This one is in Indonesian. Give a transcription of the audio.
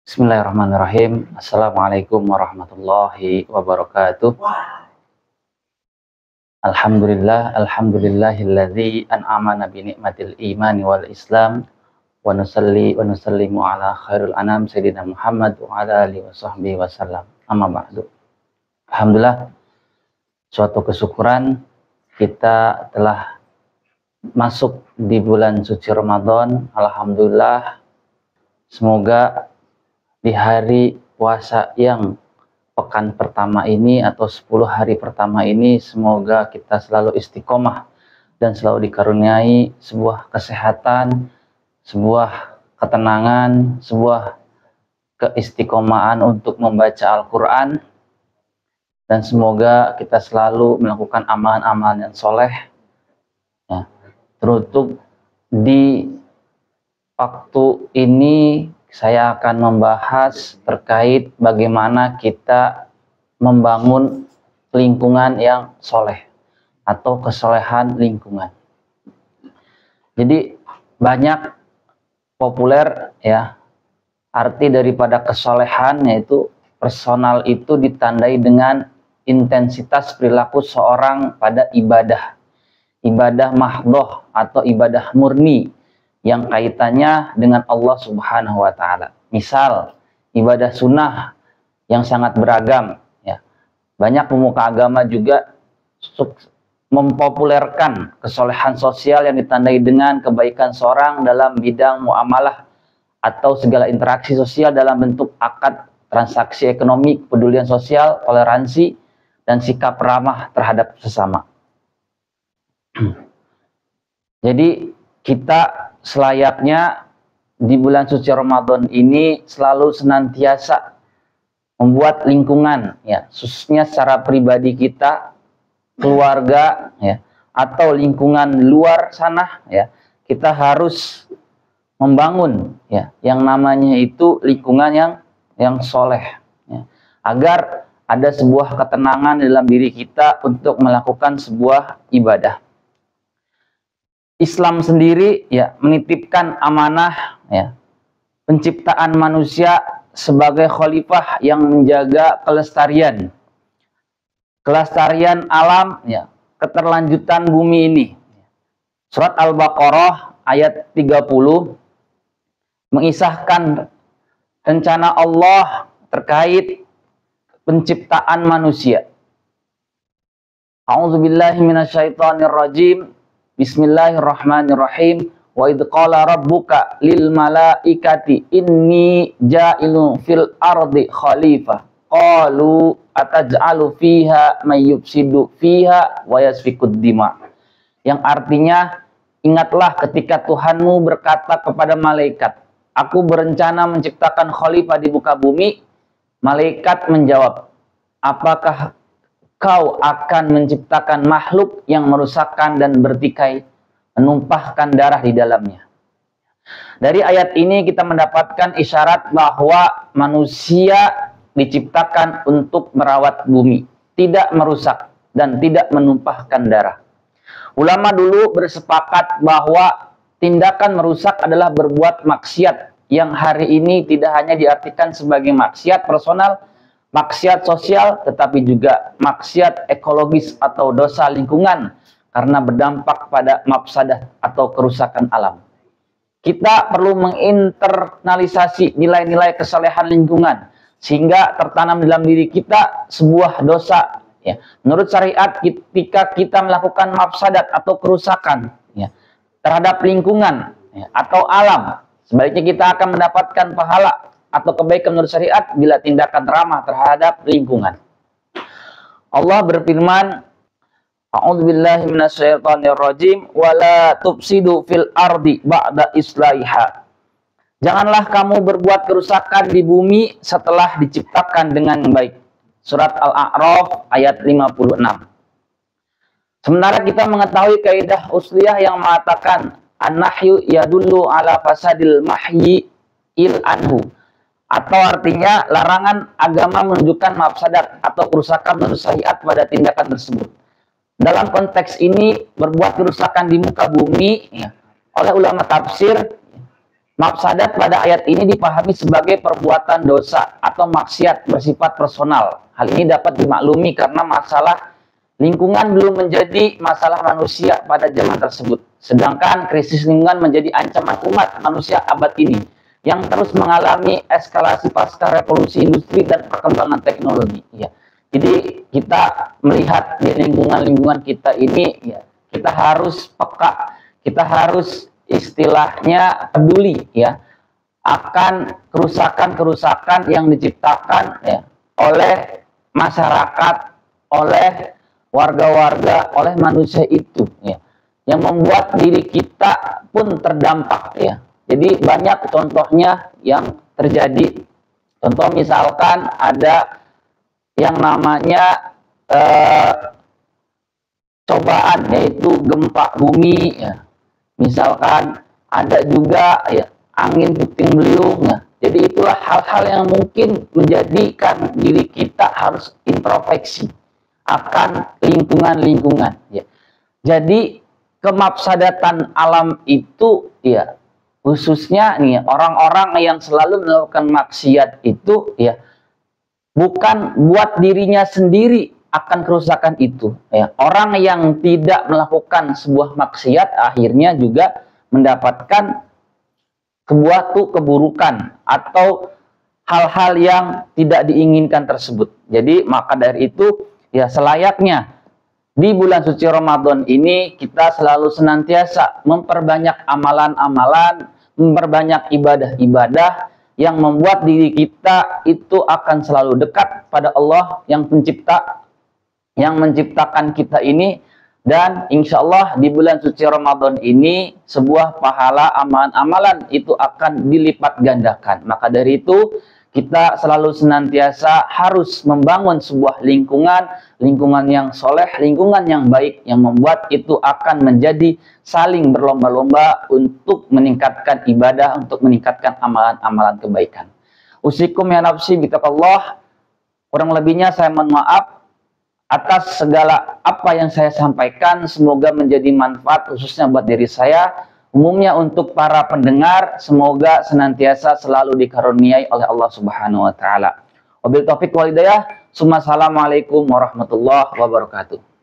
Bismillahirrahmanirrahim. Assalamualaikum warahmatullahi wabarakatuh. Alhamdulillahilladzi an'amana bi ni'matil imani wal islam wa nusalli wa nusallimu ala khairul anam sayyidina Muhammad wa ala alihi wa sahbihi wasallam. Amma ba'du. Alhamdulillah, suatu kesyukuran kita telah masuk di bulan suci Ramadan. Alhamdulillah, semoga di hari puasa yang pekan pertama ini atau 10 hari pertama ini, semoga kita selalu istiqomah dan selalu dikaruniai sebuah kesehatan, sebuah ketenangan, sebuah keistiqomahan untuk membaca Al-Quran, dan semoga kita selalu melakukan amalan-amalan yang soleh ya. Teruntuk di waktu ini saya akan membahas terkait bagaimana kita membangun lingkungan yang soleh atau kesolehan lingkungan. Jadi banyak populer ya arti daripada kesolehan, yaitu personal itu ditandai dengan intensitas perilaku seorang pada ibadah mahdhoh atau ibadah murni yang kaitannya dengan Allah Subhanahu wa Ta'ala. Misal ibadah sunnah yang sangat beragam ya. Banyak pemuka agama juga mempopulerkan kesolehan sosial yang ditandai dengan kebaikan seorang dalam bidang muamalah atau segala interaksi sosial dalam bentuk akad, transaksi ekonomi, kepedulian sosial, toleransi, dan sikap ramah terhadap sesama. Jadi kita selayaknya di bulan suci Ramadan ini selalu senantiasa membuat lingkungan ya, khususnya secara pribadi kita, keluarga ya, atau lingkungan luar sana ya, kita harus membangun ya yang namanya itu lingkungan yang soleh ya, agar ada sebuah ketenangan dalam diri kita untuk melakukan sebuah ibadah. Islam sendiri ya menitipkan amanah ya penciptaan manusia sebagai khalifah yang menjaga kelestarian alam ya, keterlanjutan bumi ini. Surat Al-Baqarah ayat 30 mengisahkan rencana Allah terkait penciptaan manusia. A'udzubillahi minasyaitonirrajim. Bismillahirrahmanirrahim. Wa idh qala rabbuka lil malaikati inni ja'ilun fil ardi khalifah. Qalu ataj'alu fiha may yufsidu fiha wa yasfikud dima. Yang artinya, ingatlah ketika Tuhanmu berkata kepada malaikat, aku berencana menciptakan khalifah di muka bumi. Malaikat menjawab, apakah kau akan menciptakan makhluk yang merusakkan dan bertikai, menumpahkan darah di dalamnya. Dari ayat ini kita mendapatkan isyarat bahwa manusia diciptakan untuk merawat bumi, tidak merusak dan tidak menumpahkan darah. Ulama dulu bersepakat bahwa tindakan merusak adalah berbuat maksiat yang hari ini tidak hanya diartikan sebagai maksiat personal, maksiat sosial, tetapi juga maksiat ekologis atau dosa lingkungan karena berdampak pada mafsadah atau kerusakan alam. Kita perlu menginternalisasi nilai-nilai kesalehan lingkungan sehingga tertanam dalam diri kita sebuah dosa ya. Menurut syariat, ketika kita melakukan mafsadat atau kerusakan ya, terhadap lingkungan ya, atau alam, sebaliknya kita akan mendapatkan pahala atau kebaikan menurut syariat bila tindakan ramah terhadap lingkungan. Allah berfirman, A'udzubillahi minasyaitonirrajim, wala tufsidu fil ardi ba'da islaiha. Janganlah kamu berbuat kerusakan di bumi setelah diciptakan dengan baik. Surat Al-A'raf ayat 56. Sementara kita mengetahui kaidah usliyah yang mengatakan an-nahyu yadullu ala fasadil mahyi il anhu, atau artinya larangan agama menunjukkan mafsadat atau kerusakan menurut syariat pada tindakan tersebut. Dalam konteks ini, berbuat kerusakan di muka bumi ya, oleh ulama tafsir Mafsadat pada ayat ini dipahami sebagai perbuatan dosa atau maksiat bersifat personal. Hal ini dapat dimaklumi karena masalah lingkungan belum menjadi masalah manusia pada zaman tersebut. Sedangkan krisis lingkungan menjadi ancaman umat manusia abad ini yang terus mengalami eskalasi pasca revolusi industri dan perkembangan teknologi. Ya. Jadi kita melihat di lingkungan-lingkungan kita ini, ya, kita harus peka, kita harus istilahnya peduli ya akan kerusakan-kerusakan yang diciptakan ya oleh masyarakat, oleh warga-warga, oleh manusia itu ya, yang membuat diri kita pun terdampak ya. Jadi banyak contohnya yang terjadi. Contoh misalkan ada yang namanya cobaan, yaitu gempa bumi ya. Misalkan ada juga ya angin puting beliung ya. Jadi itulah hal-hal yang mungkin menjadikan diri kita harus introspeksi akan lingkungan-lingkungan ya. Jadi kemafsadatan alam itu ya, khususnya nih orang-orang yang selalu melakukan maksiat itu ya, bukan buat dirinya sendiri akan kerusakan itu ya. Orang yang tidak melakukan sebuah maksiat akhirnya juga mendapatkan sebuah keburukan atau hal-hal yang tidak diinginkan tersebut. Jadi maka dari itu ya, selayaknya di bulan suci Ramadan ini kita selalu senantiasa memperbanyak amalan-amalan, memperbanyak ibadah-ibadah yang membuat diri kita itu akan selalu dekat pada Allah yang pencipta, yang menciptakan kita ini. Dan insya Allah di bulan suci Ramadan ini sebuah pahala amalan-amalan itu akan dilipat gandakan. Maka dari itu kita selalu senantiasa harus membangun sebuah lingkungan yang soleh, lingkungan yang baik, yang membuat itu akan menjadi saling berlomba-lomba untuk meningkatkan ibadah, untuk meningkatkan amalan-amalan kebaikan. Usikum ya nafsi bitaqallah. Kurang lebihnya saya mohon maaf atas segala apa yang saya sampaikan. Semoga menjadi manfaat khususnya buat diri saya. Umumnya untuk para pendengar, semoga senantiasa selalu dikaruniai oleh Allah Subhanahu wa taala. Wabil taufiq wal hidayah. Assalamualaikum warahmatullahi wabarakatuh.